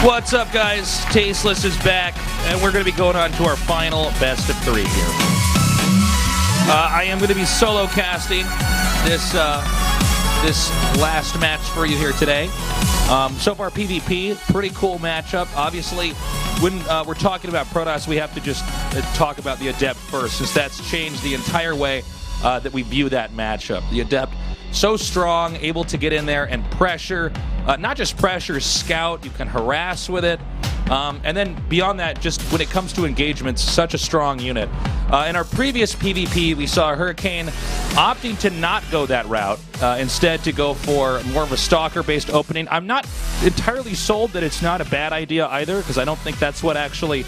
What's up, guys? Tasteless is back, and we're going to be going on to our final best of 3 here. I am going to be solo casting this last match for you here today. So far, PvP, pretty cool matchup. Obviously, when we're talking about Protoss, we have to just talk about the Adept first, since that's changed the entire way that we view that matchup. The Adept, so strong, able to get in there and pressure. Not just pressure, scout, you can harass with it. And then beyond that, just when it comes to engagements, such a strong unit. In our previous PvP, we saw Hurricane opting to not go that route, instead to go for more of a stalker-based opening. I'm not entirely sold that it's not a bad idea either, because I don't think that's what actually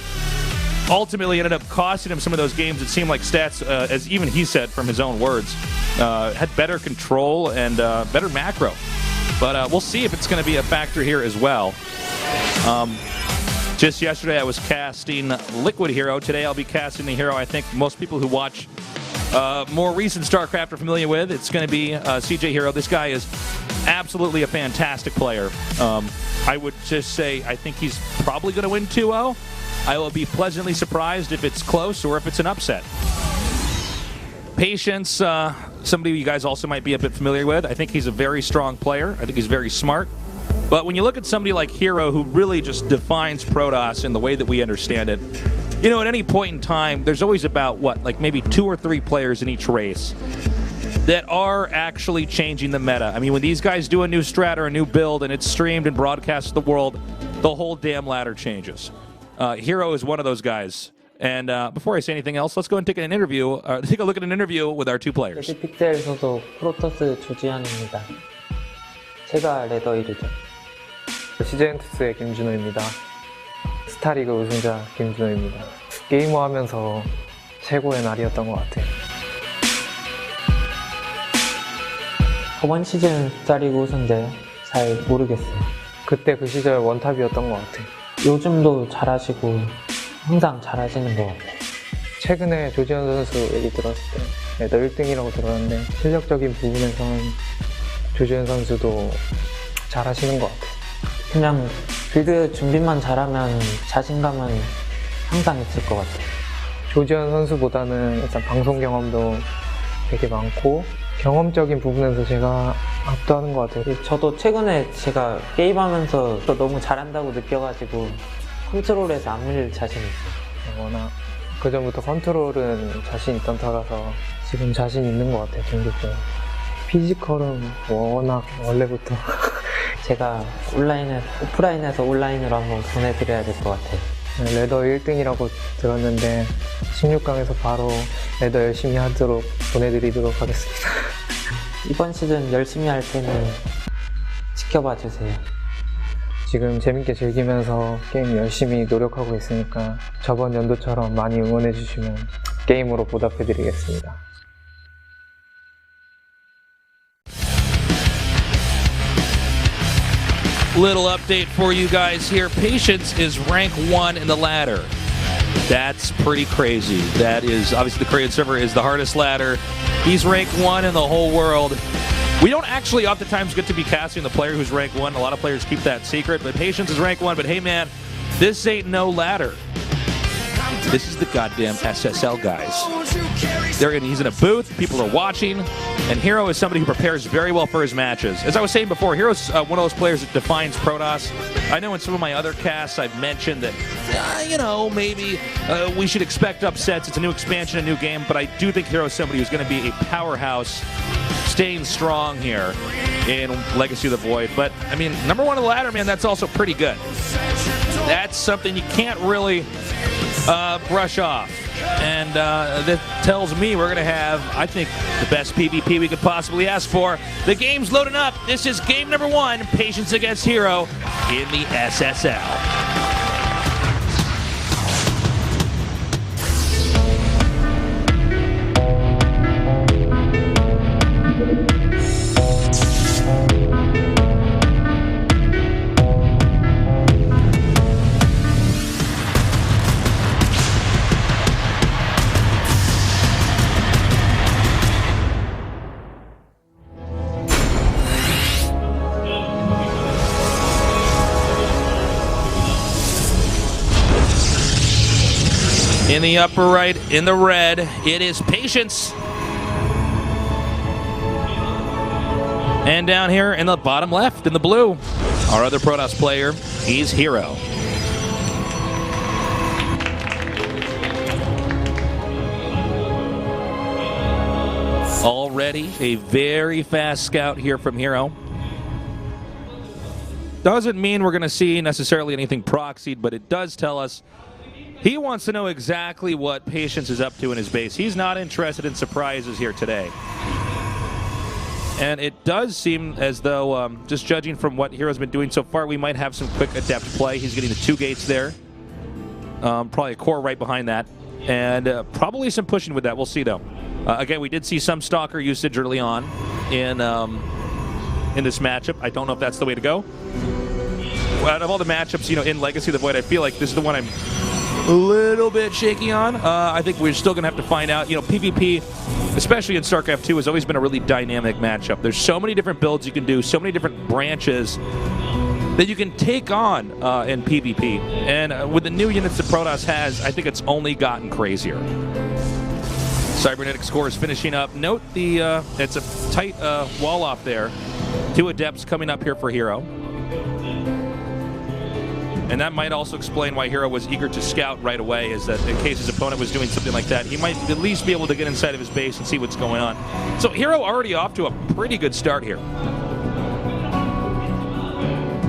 ultimately ended up costing him some of those games. It seemed like Stats, as even he said from his own words, had better control and better macro. But we'll see if it's going to be a factor here as well. Just yesterday, I was casting Liquid herO. Today, I'll be casting the herO I think most people who watch more recent Starcraft are familiar with. It's going to be CJ herO. This guy is absolutely a fantastic player. I would just say I think he's probably going to win 2-0. I will be pleasantly surprised if it's close or if it's an upset. Patience, somebody you guys also might be a bit familiar with. I think he's a very strong player. I think he's very smart. But when you look at somebody like herO, who really just defines Protoss in the way that we understand it, you know, at any point in time, there's always about, what, like maybe 2 or 3 players in each race that are actually changing the meta. I mean, when these guys do a new strat or a new build and it's streamed and broadcast to the world, the whole damn ladder changes. herO is one of those guys. And before I say anything else, let's go and take a look at an interview with our 2 players. 픽셀 소속 프로토스 조지현입니다. 제가 레더 1이죠. CJ엔투스의 김준호입니다. 스타리그 우승자 김준호입니다. 게이머 하면서 최고의 날이었던 것 같아요. 저번 시즌 스타리그 우승자요? 잘 모르겠어요. 그때 그 시절 원탑이었던 것 같아요. 요즘도 잘하시고 항상 잘하시는 것 같아요. 최근에 조지현 선수 얘기 들었을 때 레더 1등이라고 들었는데 실력적인 부분에서는 조지현 선수도 잘하시는 것 같아요. 그냥 빌드 준비만 잘하면 자신감은 항상 있을 것 같아요. 조지현 선수보다는 일단 방송 경험도 되게 많고 경험적인 부분에서 제가 압도하는 것 같아요. 저도 최근에 제가 게임하면서 또 너무 잘한다고 느껴가지고 컨트롤에서 안 밀릴 자신 있어요. 워낙 그전부터 컨트롤은 자신 있던 터라서 지금 자신 있는 것 같아요. 전국적으로. 피지컬은 워낙 원래부터 제가 오프라인에서 온라인으로 한번 보내드려야 될 것 같아요. 레더 1등이라고 들었는데 16강에서 바로 레더 열심히 하도록 보내드리도록 하겠습니다. 이번 시즌 열심히 할 테니 지켜봐 주세요. 지금 재밌게 즐기면서 게임 열심히 노력하고 있으니까 저번 연도처럼 많이 응원해 주시면 게임으로 보답해 드리겠습니다. Little update for you guys here. Patience is rank 1 in the ladder. That's pretty crazy. That is, obviously the Korean server is the hardest ladder. He's rank 1 in the whole world. We don't actually oftentimes get to be casting the player who's rank 1. A lot of players keep that secret, but Patience is rank 1. But hey man, this ain't no ladder. This is the goddamn SSL guys. He's in a booth, people are watching, and herO is somebody who prepares very well for his matches. As I was saying before, herO's one of those players that defines Protoss. I know in some of my other casts I've mentioned that, you know, maybe we should expect upsets. It's a new expansion, a new game, but I do think herO is somebody who's going to be a powerhouse, staying strong here in Legacy of the Void. But, I mean, number 1 on the ladder, man, that's also pretty good. That's something you can't really brush off. And that tells me we're going to have, I think, the best PvP we could possibly ask for. The game's loading up. This is game number 1, Patience against herO in the SSL. In the upper right, in the red, it is Patience. And down here in the bottom left, in the blue, our other Protoss player, he's herO. Already a very fast scout here from herO. Doesn't mean we're going to see necessarily anything proxied, but it does tell us he wants to know exactly what Patience is up to in his base. He's not interested in surprises here today. And it does seem as though, just judging from what herO's been doing so far, we might have some quick adept play. He's getting the 2 gates there. Probably a core right behind that. And probably some pushing with that. We'll see, though. Again, we did see some Stalker usage early on in this matchup. I don't know if that's the way to go. Out of all the matchups, in Legacy of the Void, I feel like this is the one I'm a little bit shaky on. I think we're still going to have to find out. PvP, especially in Starcraft 2, has always been a really dynamic matchup. There's so many different builds you can do, so many different branches that you can take on in PvP. And with the new units that Protoss has, I think it's only gotten crazier. Cybernetic score is finishing up. Note the it's a tight wall off there. 2 adepts coming up here for herO. And that might also explain why herO was eager to scout right away, is that in case his opponent was doing something like that, he might at least be able to get inside of his base and see what's going on. So herO already off to a pretty good start here.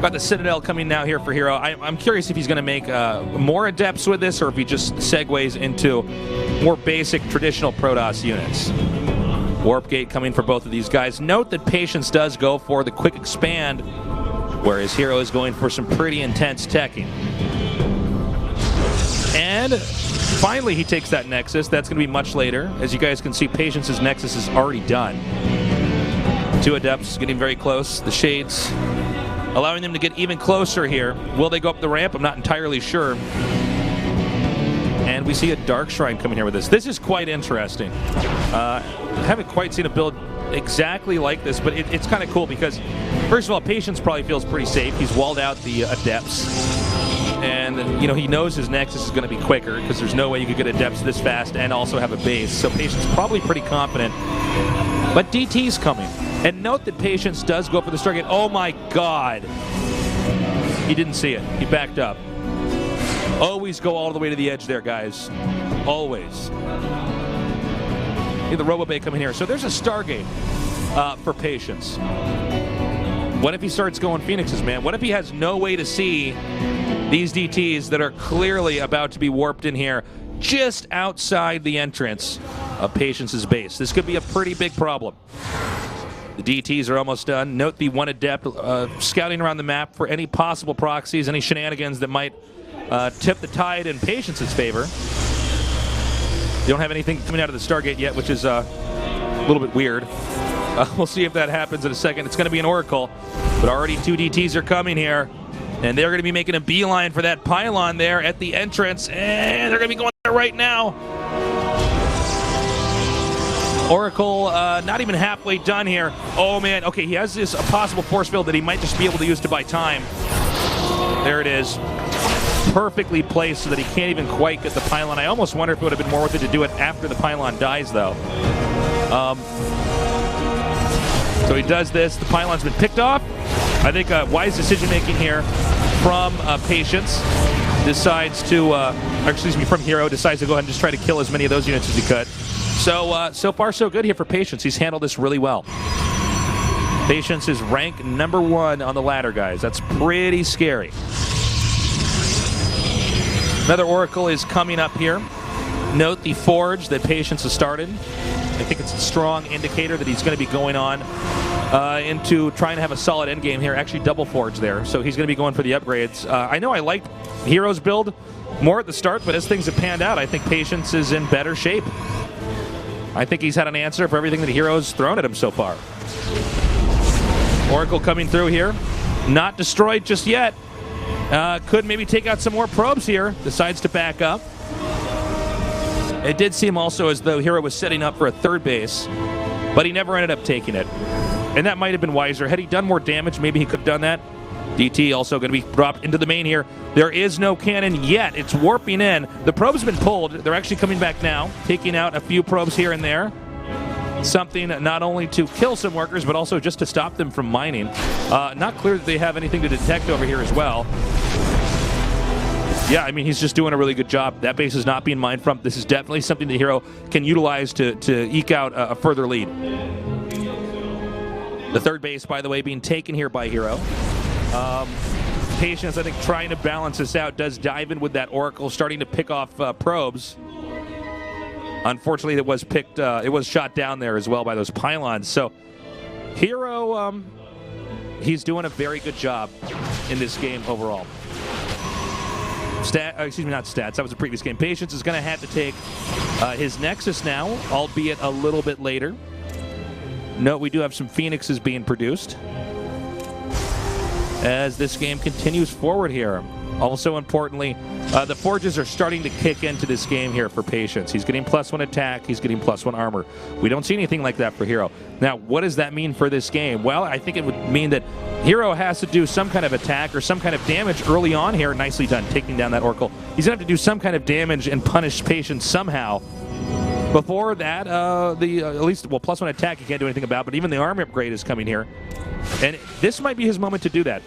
Got the Citadel coming now here for herO. I'm curious if he's going to make more adepts with this, or if he just segues into more basic traditional Protoss units. Warp Gate coming for both of these guys. Note that Patience does go for the quick expand, whereas herO is going for some pretty intense teching. And finally he takes that Nexus. That's going to be much later. As you guys can see, Patience's Nexus is already done. 2 adepts getting very close. The Shades allowing them to get even closer here. Will they go up the ramp? I'm not entirely sure. And we see a Dark Shrine coming here with this. This is quite interesting. Haven't quite seen a build exactly like this, but it's kind of cool because, first of all, Patience probably feels pretty safe. He's walled out the adepts. And, he knows his Nexus is going to be quicker because there's no way you could get adepts this fast and also have a base. So Patience probably pretty confident. But DT's coming. And note that Patience does go for the Stargate. Oh my God. He didn't see it. He backed up. Always go all the way to the edge there, guys. Always. The RoboBay coming here. So there's a Stargate for Patience. What if he starts going Phoenixes, man? What if he has no way to see these DTs that are clearly about to be warped in here just outside the entrance of Patience's base? This could be a pretty big problem. The DTs are almost done. Note the 1 adept scouting around the map for any possible proxies, any shenanigans that might tip the tide in Patience's favor. You don't have anything coming out of the Stargate yet, which is a little bit weird. We'll see if that happens in a second. It's going to be an Oracle, but already 2 DTs are coming here, and they're going to be making a beeline for that pylon there at the entrance, and they're going to be going there right now. Oracle not even halfway done here. Oh man, okay, he has this possible force field that he might just be able to use to buy time. There it is. Perfectly placed so that he can't even quite get the pylon. I almost wonder if it would have been more worth it to do it after the pylon dies, though. So he does this. The pylon's been picked off. I think wise decision-making here from Patience. Decides to, from herO, decides to go ahead and just try to kill as many of those units as he could. So, so far so good here for Patience. He's handled this really well. Patience is rank #1 on the ladder, guys. That's pretty scary. Another Oracle is coming up here. Note the Forge that Patience has started. I think it's a strong indicator that he's going to be going on into trying to have a solid endgame here. Actually, double Forge there. So he's going to be going for the upgrades. I know I liked herO's build more at the start, but as things have panned out, I think Patience is in better shape. I think he's had an answer for everything that herO's thrown at him so far. Oracle coming through here. Not destroyed just yet. Could maybe take out some more probes here. Decides to back up. It did seem also as though herO was setting up for a 3rd base, but he never ended up taking it. And that might have been wiser. Had he done more damage, maybe he could have done that. DT also going to be dropped into the main here. There is no cannon yet. It's warping in. The probe's been pulled. They're actually coming back now, taking out a few probes here and there. Something not only to kill some workers, but also just to stop them from mining. Not clear that they have anything to detect over here as well. Yeah, I mean, he's just doing a really good job. That base is not being mined from. This is definitely something that herO can utilize to eke out a further lead. The third base, by the way, being taken here by herO. Patience, I think, trying to balance this out, does dive in with that Oracle, starting to pick off probes. Unfortunately, it was shot down there as well by those pylons. So herO, he's doing a very good job in this game overall. Excuse me, not stats. That was a previous game. Patience is going to have to take his Nexus now, albeit a little bit later. Note we do have some Phoenixes being produced as this game continues forward here. Also importantly, the Forges are starting to kick into this game here for Patience. He's getting +1 attack, he's getting +1 armor. We don't see anything like that for herO. Now, what does that mean for this game? Well, I think it would mean that herO has to do some kind of attack or some kind of damage early on here. Nicely done, taking down that Oracle. He's going to have to do some kind of damage and punish Patience somehow. Before that, at least, well, +1 attack you can't do anything about, but even the armor upgrade is coming here. And this might be his moment to do that.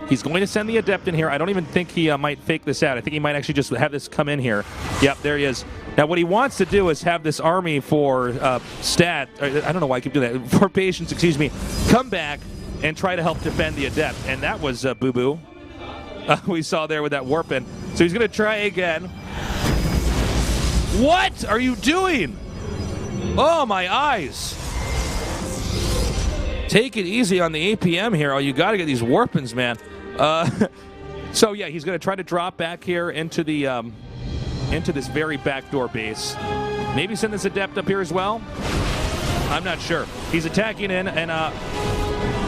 He's going to send the Adept in here. I don't even think he might fake this out. I think he might actually just have this come in here. Yep, there he is. Now, what he wants to do is have this army for I don't know why I keep doing that, for Patience, excuse me, come back and try to help defend the Adept. And that was boo-boo. We saw there with that warp in. So he's going to try again. What are you doing? Oh, my eyes. Take it easy on the APM here. Oh, you got to get these warpins, man. So yeah, he's going to try to drop back here into the into this very backdoor base. Maybe send this Adept up here as well. I'm not sure. He's attacking in, and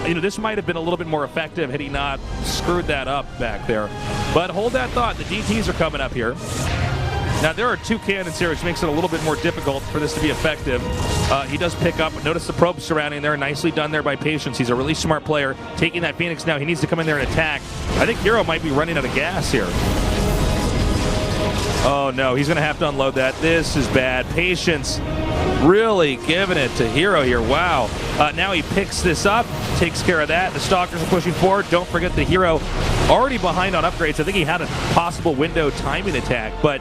you know, this might have been a little bit more effective had he not screwed that up back there. But hold that thought. The DTs are coming up here. Now, there are two cannons here, which makes it a little bit more difficult for this to be effective. He does pick up. Notice the probes surrounding there. Nicely done there by Patience. He's a really smart player. Taking that Phoenix now. He needs to come in there and attack. I think herO might be running out of gas here. Oh, no. He's going to have to unload that. This is bad. Patience really giving it to herO here. Wow. Now he picks this up, takes care of that. The Stalkers are pushing forward. Don't forget the herO already behind on upgrades. I think he had a possible window timing attack, but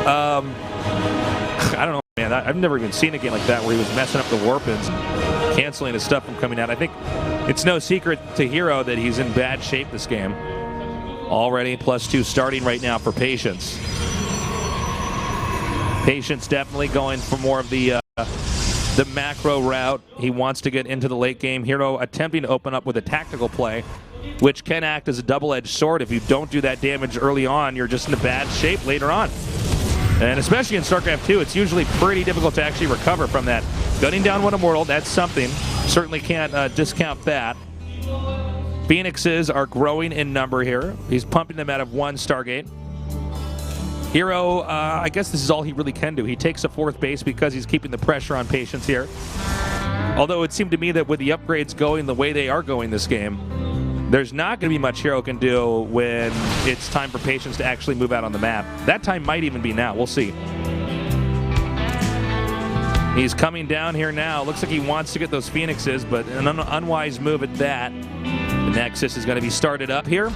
I don't know, man. I've never even seen a game like that where he was messing up the warp-ins, canceling his stuff from coming out. I think it's no secret to herO that he's in bad shape this game. Already +2 starting right now for Patience. Patience definitely going for more of the macro route. He wants to get into the late game. herO attempting to open up with a tactical play, which can act as a double-edged sword. If you don't do that damage early on, you're just in a bad shape later on. And especially in Starcraft 2, it's usually pretty difficult to actually recover from that. Gunning down one Immortal, that's something. Certainly can't discount that. Phoenixes are growing in number here. He's pumping them out of one Stargate. herO, I guess this is all he really can do. He takes a fourth base because he's keeping the pressure on Patience here. Although it seemed to me that with the upgrades going the way they are going this game, there's not going to be much herO can do when it's time for Patience to actually move out on the map. That time might even be now. We'll see. He's coming down here now. Looks like he wants to get those Phoenixes, but an unwise move at that. The Nexus is going to be started up here.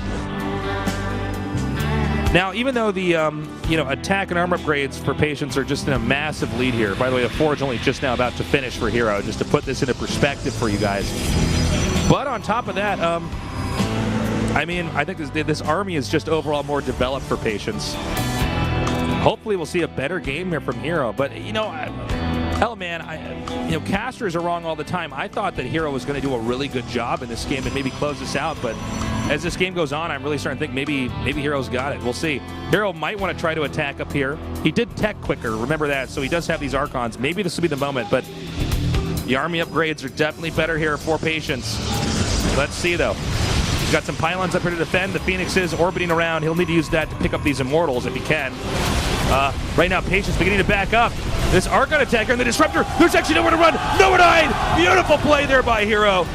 Now, even though the attack and armor upgrades for Patience are just in a massive lead here. By the way, the Forge only just now about to finish for herO, just to put this into perspective for you guys. But on top of that, I mean, I think this army is just overall more developed for Patience. Hopefully we'll see a better game here from herO. But, you know, hell, man, casters are wrong all the time. I thought that herO was going to do a really good job in this game and maybe close this out. But as this game goes on, I'm really starting to think maybe herO's got it. We'll see. herO might want to try to attack up here. He did tech quicker, remember that. So he does have these Archons. Maybe this will be the moment. But the army upgrades are definitely better here for Patience. Let's see, though. He's got some pylons up here to defend. The Phoenixes orbiting around. He'll need to use that to pick up these Immortals if he can. Right now, Patience beginning to back up. This Archon attacker and the Disruptor. There's actually nowhere to run. Nowhere to hide. Beautiful play there by herO.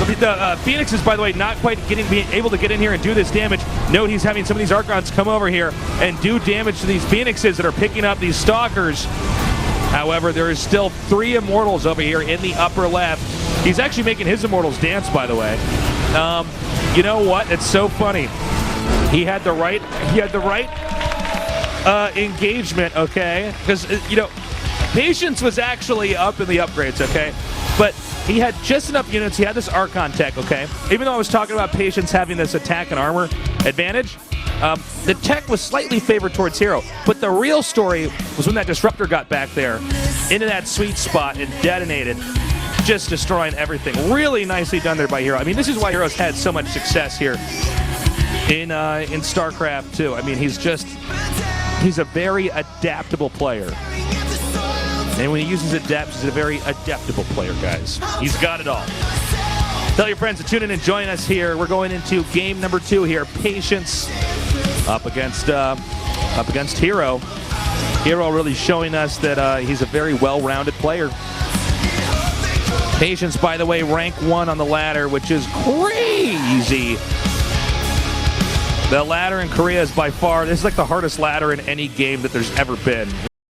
The Phoenix is, by the way, not quite being able to get in here and do this damage. Note he's having some of these Archons come over here and do damage to these Phoenixes that are picking up these Stalkers. However, there is still 3 Immortals over here in the upper left. He's actually making his Immortals dance, by the way. You know what? It's so funny. He had the right engagement, okay? Because, you know, Patience was actually up in the upgrades, okay? But he had just enough units. He had this Archon tech, okay? Even though I was talking about Patience having this attack and armor advantage, the tech was slightly favored towards herO. But the real story was when that Disruptor got back there into that sweet spot and detonated, just destroying everything. Really nicely done there by herO. I mean, this is why herO's had so much success here in Starcraft 2. I mean, he's a very adaptable player. And when he uses adapts, he's a very adaptable player, guys. He's got it all. Tell your friends to tune in and join us here. We're going into game number 2 here. Patience up against herO. herO really showing us that he's a very well-rounded player. Patience, by the way, rank 1 on the ladder, which is crazy. The ladder in Korea is by far, this is like the hardest ladder in any game that there's ever been.